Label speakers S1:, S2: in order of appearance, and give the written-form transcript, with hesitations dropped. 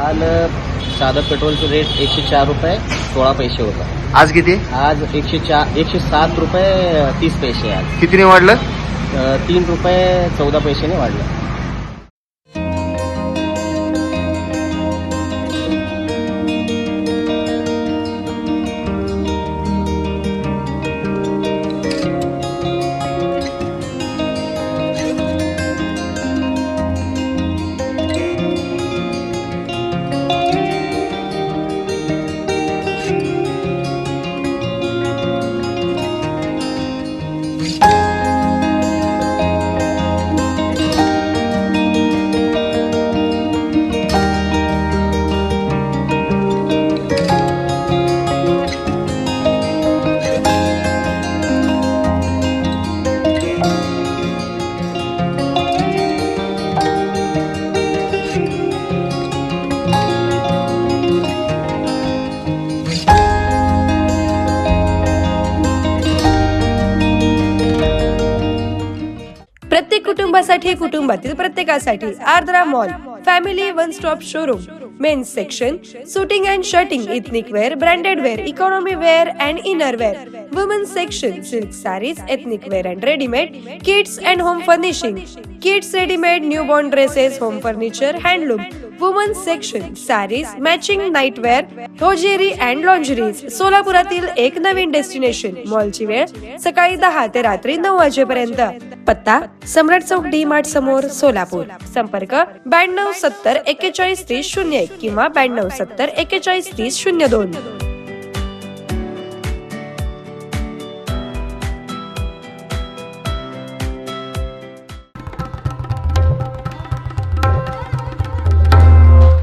S1: काल साधं पेट्रोलचं रेट 104 रुपये 16 पैसे होता.
S2: आज किती?
S1: आज 107 रुपये 30 पैसे. आज
S2: कितीने वाढलं?
S1: 3 रुपये 14 पैशाने वाढलं.
S3: प्रत्येक कुटुंबासाठी, कुटुंबातील प्रत्येकासाठी Ardra mall family one stop showroom. Men's section, suiting and shirting, ethnic wear, branded wear, economy wear and inner wear. Women's section, silk saris, ethnic wear and readymade, kids and home furnishing, kids readymade, newborn dresses, home furniture, handloom. Women's section, saris, matching nightwear, hosiery and lingeries. सोलापुरातील एक नवीन destination. मॉलची वेळ सकाळी 10 ते रात्री 9 वाजेपर्यंत. पत्ता सम्राट चौक डी मार्ट समोर, सोलापूर. संपर्क 92 70 41 30 01 किंवा 92 70 41 30 02.